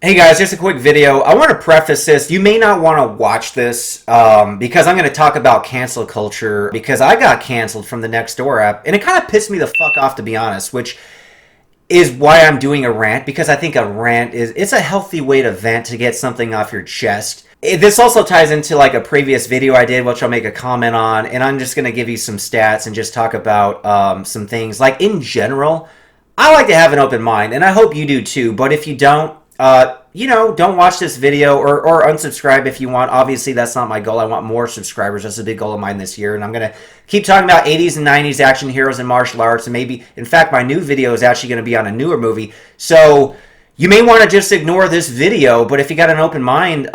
Hey guys, just a quick video. I want to preface this. You may not want to watch this because I'm going to talk about cancel culture because I got canceled from the Nextdoor app and it kind of pissed me the fuck off, to be honest, which is why I'm doing a rant, because I think a rant it's a healthy way to vent, to get something off your chest. This also ties into like a previous video I did, which I'll make a comment on, and I'm just going to give you some stats and just talk about some things. Like in general, I like to have an open mind, and I hope you do too, but if you don't, don't watch this video or unsubscribe if you want. Obviously, that's not my goal. I want more subscribers. That's a big goal of mine this year. And I'm going to keep talking about 80s and 90s action heroes and martial arts. And maybe, in fact, my new video is actually going to be on a newer movie. So you may want to just ignore this video. But if you got an open mind,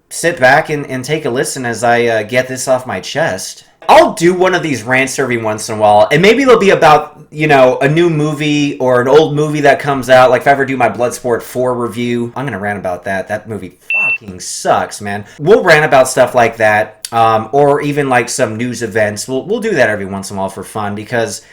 sit back and take a listen as I get this off my chest. I'll do one of these rants every once in a while, and maybe they'll be about, a new movie or an old movie that comes out. Like if I ever do my Bloodsport 4 review, I'm going to rant about that. That movie fucking sucks, man. We'll rant about stuff like that, or even like some news events. We'll do that every once in a while for fun, because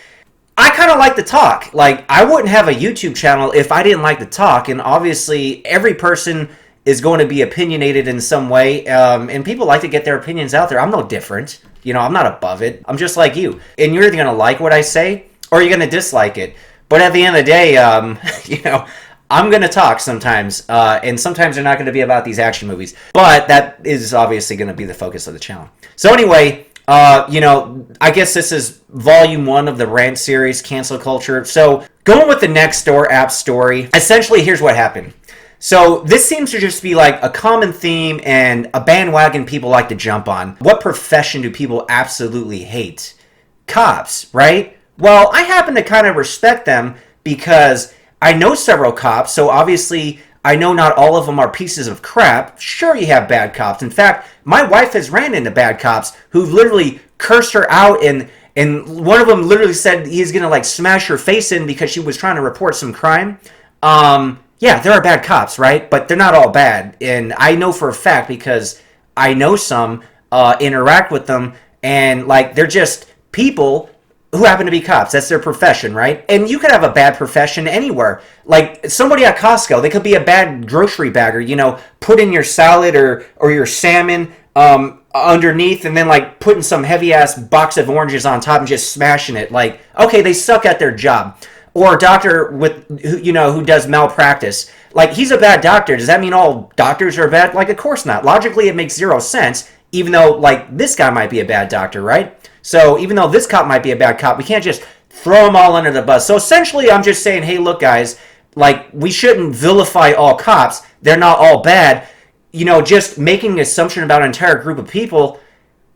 I kind of like to talk. Like, I wouldn't have a YouTube channel if I didn't like to talk, and obviously every person is going to be opinionated in some way, and people like to get their opinions out there. I'm no different. I'm not above it. I'm just like you. And you're either going to like what I say or you're going to dislike it. But at the end of the day, I'm going to talk sometimes. And sometimes they're not going to be about these action movies. But that is obviously going to be the focus of the channel. So anyway, I guess this is volume 1 of the rant series, Cancel Culture. So going with the Nextdoor app story, essentially here's what happened. So this seems to just be like a common theme and a bandwagon people like to jump on. What profession do people absolutely hate? Cops, right? Well, I happen to kind of respect them because I know several cops, so obviously I know not all of them are pieces of crap. Sure, you have bad cops. In fact, my wife has ran into bad cops who literally cursed her out, and one of them literally said he's going to like smash her face in because she was trying to report some crime. Yeah, there are bad cops, right? But they're not all bad. And I know for a fact because I know some, interact with them, and like they're just people who happen to be cops. That's their profession, right? And you could have a bad profession anywhere. Like somebody at Costco, they could be a bad grocery bagger, put in your salad or your salmon underneath, and then like putting some heavy ass box of oranges on top and just smashing it. Like, okay, they suck at their job. Or a doctor who does malpractice. Like, he's a bad doctor. Does that mean all doctors are bad? Like, of course not. Logically, it makes zero sense, even though, like, this guy might be a bad doctor, right? So, even though this cop might be a bad cop, we can't just throw them all under the bus. So, essentially, I'm just saying, hey, look, guys, like, we shouldn't vilify all cops. They're not all bad. Just making an assumption about an entire group of people.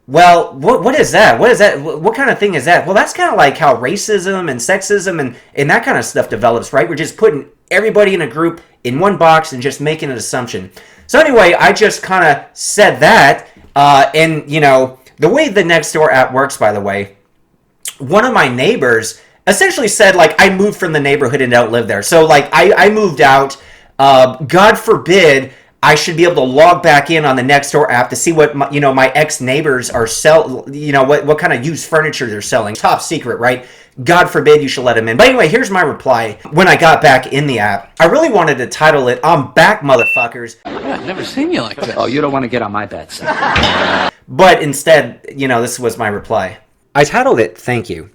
Well, what is that? What is that? What kind of thing is that? Well, that's kind of like how racism and sexism and that kind of stuff develops, right? We're just putting everybody in a group in one box and just making an assumption. So anyway, I just kind of said that. And, the way the Nextdoor app works, by the way, one of my neighbors essentially said, like, I moved from the neighborhood and don't live there. So, like, I moved out. God forbid I should be able to log back in on the Nextdoor app to see what my ex-neighbors are what kind of used furniture they're selling. Top secret, right? God forbid you should let them in. But anyway, here's my reply when I got back in the app. I really wanted to title it, "I'm back, motherfuckers." I've never seen you like this. Oh, you don't want to get on my bad side. But instead, this was my reply. I titled it, "Thank you.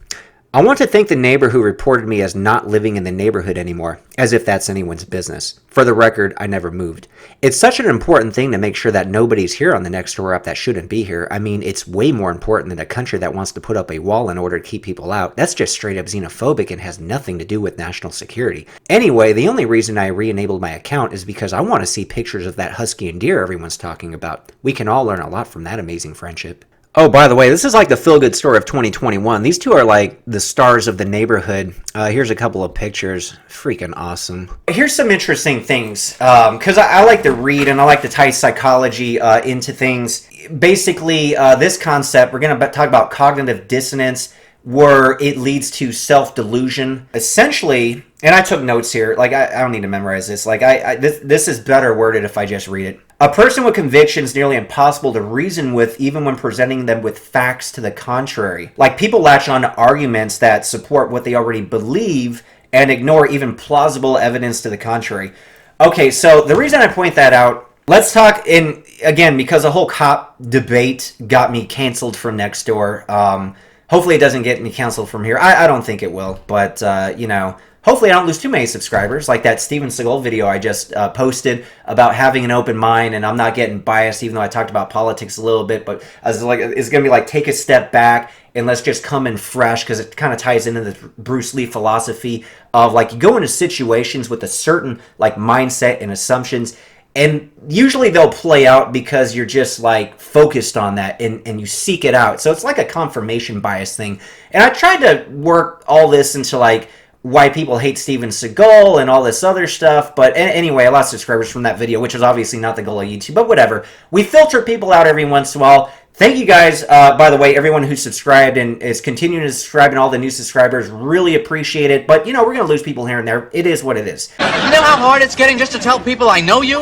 I want to thank the neighbor who reported me as not living in the neighborhood anymore, as if that's anyone's business. For the record, I never moved. It's such an important thing to make sure that nobody's here on the Nextdoor app that shouldn't be here. I mean, it's way more important than a country that wants to put up a wall in order to keep people out. That's just straight up xenophobic and has nothing to do with national security. Anyway, the only reason I re-enabled my account is because I want to see pictures of that husky and deer everyone's talking about. We can all learn a lot from that amazing friendship." Oh, by the way, this is like the feel-good story of 2021. These two are like the stars of the neighborhood. Here's a couple of pictures. Freaking awesome. Here's some interesting things, because I like to read and I like to tie psychology into things. Basically, this concept, we're going to talk about cognitive dissonance, where it leads to self-delusion. Essentially, and I took notes here, like I don't need to memorize this. Like this is better worded if I just read it. A person with conviction is nearly impossible to reason with, even when presenting them with facts to the contrary. Like, people latch on to arguments that support what they already believe and ignore even plausible evidence to the contrary. Okay, so the reason I point that out, let's talk in again because the whole cop debate got me canceled from Nextdoor. Hopefully, it doesn't get me canceled from here. I don't think it will, but you know, hopefully, I don't lose too many subscribers. Like that Steven Seagal video I just posted about having an open mind, and I'm not getting biased, even though I talked about politics a little bit. But I was like, it's gonna be like take a step back and let's just come in fresh because it kind of ties into the Bruce Lee philosophy of like you go into situations with a certain like mindset and assumptions, and usually they'll play out because you're just like focused on that and you seek it out. So it's like a confirmation bias thing. And I tried to work all this into like why people hate Steven Seagal and all this other stuff. But anyway, I lost subscribers from that video, which was obviously not the goal of YouTube, but whatever. We filter people out every once in a while. Thank you guys, by the way, everyone who subscribed and is continuing to subscribe and all the new subscribers, really appreciate it. But, you know, we're going to lose people here and there. It is what it is. You know how hard it's getting just to tell people I know you?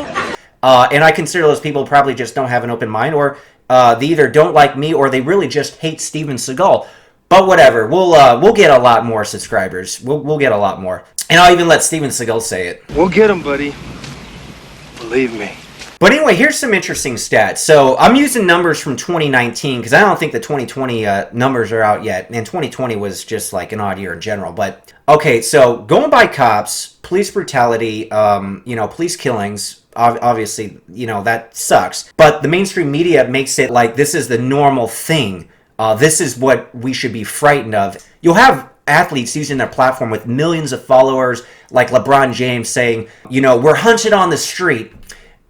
And I consider those people probably just don't have an open mind, or they either don't like me or they really just hate Steven Seagal. But whatever, we'll get a lot more subscribers. We'll get a lot more. And I'll even let Steven Seagal say it. We'll get them, buddy. Believe me. But anyway, here's some interesting stats. So I'm using numbers from 2019 because I don't think the 2020 numbers are out yet. And 2020 was just like an odd year in general. But okay, so going by cops, police brutality, you know, police killings, obviously, you know, that sucks. But the mainstream media makes it like this is the normal thing. This is what we should be frightened of. You'll have athletes using their platform with millions of followers, like LeBron James saying, you know, we're hunted on the street.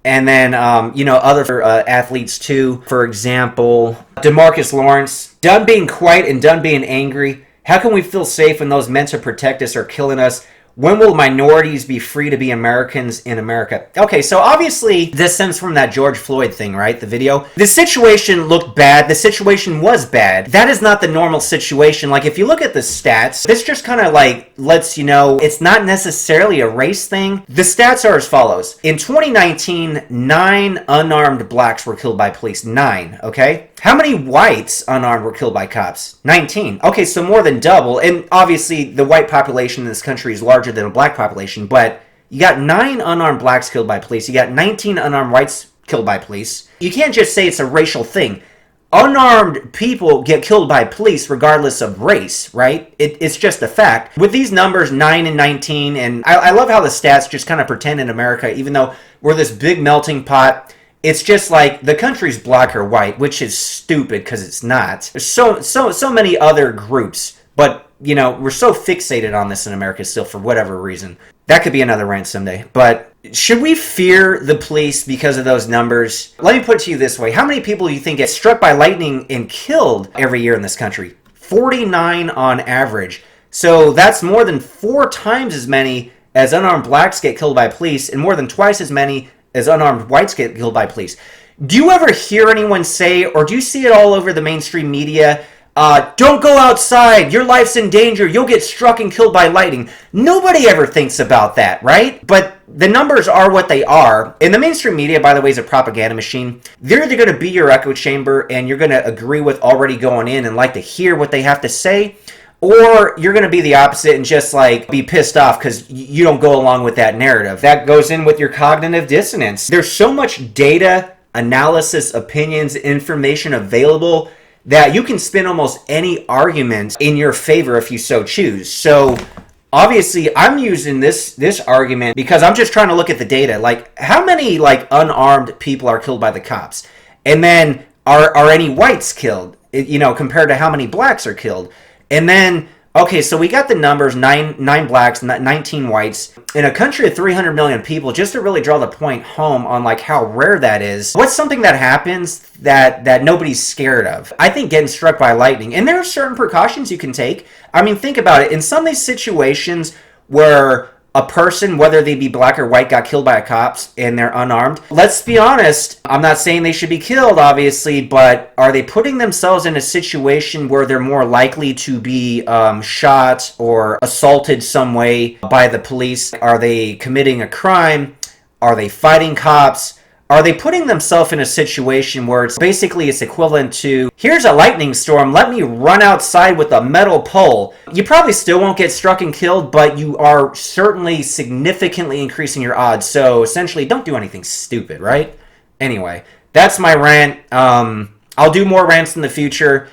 And then, you know, other athletes too. For example, DeMarcus Lawrence, done being quiet and done being angry. How can we feel safe when those meant to protect us are killing us? When will minorities be free to be Americans in America? Okay, so obviously this stems from that George Floyd thing, right? The video. The situation looked bad. The situation was bad. That is not the normal situation. Like, if you look at the stats, this just kind of like lets you know it's not necessarily a race thing. The stats are as follows. In 2019, 9 unarmed blacks were killed by police. 9, okay? How many whites unarmed were killed by cops? 19. Okay, so more than double. And obviously the white population in this country is larger than a black population, but you got 9 unarmed blacks killed by police. You got 19 unarmed whites killed by police. You can't just say it's a racial thing. Unarmed people get killed by police regardless of race, right? It's just a fact. With these numbers, 9 and 19, and I love how the stats just kind of pretend in America, even though we're this big melting pot, it's just like the country's black or white, which is stupid because it's not. There's so many other groups, but you know, we're so fixated on this in America still for whatever reason. That could be another rant someday. But should we fear the police because of those numbers? Let me put it to you this way. How many people do you think get struck by lightning and killed every year in this country? 49 on average. So that's more than 4 times as many as unarmed blacks get killed by police, and more than twice as many as unarmed whites get killed by police. Do you ever hear anyone say, or do you see it all over the mainstream media, don't go outside, your life's in danger, you'll get struck and killed by lightning? Nobody ever thinks about that, right? But the numbers are what they are. And the mainstream media, by the way, is a propaganda machine. They're either going to be your echo chamber and you're going to agree with already going in and like to hear what they have to say, or you're going to be the opposite and just like be pissed off because you don't go along with that narrative. That goes in with your cognitive dissonance. There's so much data, analysis, opinions, information available that you can spin almost any argument in your favor if you so choose. So obviously I'm using this argument because I'm just trying to look at the data. Like, how many like unarmed people are killed by the cops? And then are any whites killed, you know, compared to how many blacks are killed? And then, okay, so we got the numbers, 9 blacks, 19 whites. In a country of 300 million people, just to really draw the point home on like how rare that is, what's something that happens that nobody's scared of? I think getting struck by lightning. And there are certain precautions you can take. I mean, think about it. In some of these situations where a person, whether they be black or white, got killed by cops and they're unarmed, let's be honest, I'm not saying they should be killed, obviously, but are they putting themselves in a situation where they're more likely to be shot or assaulted some way by the police? Are they committing a crime? Are they fighting cops? are they putting themselves in a situation where it's basically it's equivalent to, here's a lightning storm, let me run outside with a metal pole. You probably still won't get struck and killed, but you are certainly significantly increasing your odds. So essentially, don't do anything stupid, right? Anyway, that's my rant. I'll do more rants in the future,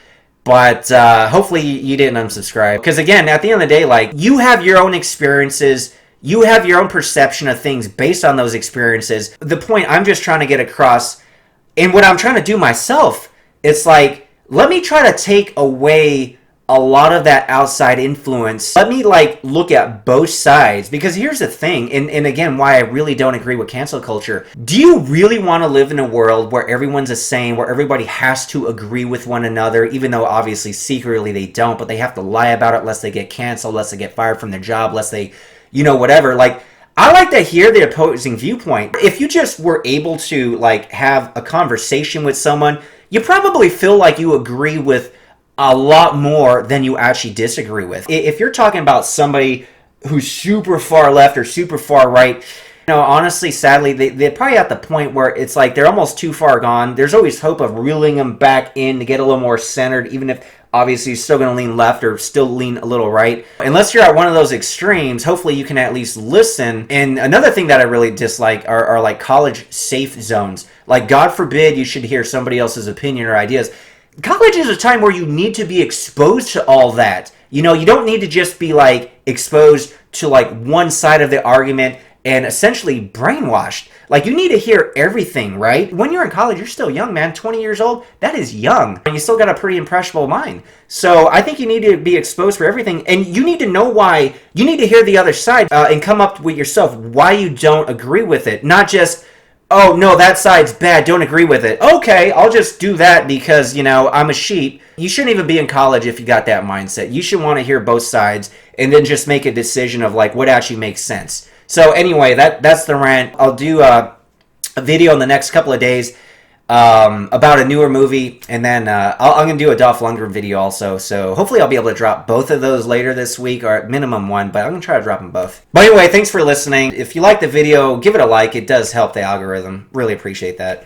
but hopefully you didn't unsubscribe. Because again, at the end of the day, like, you have your own experiences. You have your own perception of things based on those experiences. The point I'm just trying to get across, and what I'm trying to do myself, it's like, let me try to take away a lot of that outside influence. Let me like look at both sides, because here's the thing, and again, why I really don't agree with cancel culture. Do you really want to live in a world where everyone's the same, where everybody has to agree with one another, even though obviously secretly they don't, but they have to lie about it lest they get canceled, lest they get fired from their job, lest they, you know, whatever. Like, I like to hear the opposing viewpoint. If you just were able to like have a conversation with someone, you probably feel like you agree with a lot more than you actually disagree with. If you're talking about somebody who's super far left or super far right, you know, honestly, sadly, they're probably at the point where it's like they're almost too far gone. There's always hope of reeling them back in to get a little more centered, even if obviously you're still going to lean left or still lean a little right. Unless you're at one of those extremes, hopefully you can at least listen. And another thing that I really dislike are like college safe zones. Like, God forbid you should hear somebody else's opinion or ideas. College is a time where you need to be exposed to all that. You know, you don't need to just be like exposed to like one side of the argument and essentially brainwashed. Like, you need to hear everything, right? When you're in college, you're still young, man. 20 years old, that is young. And you still got a pretty impressionable mind. So I think you need to be exposed for everything. And you need to know why. You need to hear the other side and come up with yourself why you don't agree with it. Not just, oh, no, that side's bad, don't agree with it. Okay, I'll just do that because, you know, I'm a sheep. You shouldn't even be in college if you got that mindset. You should want to hear both sides and then just make a decision of, like, what actually makes sense. So anyway, that's the rant. I'll do a video in the next couple of days about a newer movie, and then I'm going to do a Dolph Lundgren video also. So hopefully I'll be able to drop both of those later this week, or at minimum one, but I'm going to try to drop them both. But anyway, thanks for listening. If you like the video, give it a like. It does help the algorithm. Really appreciate that.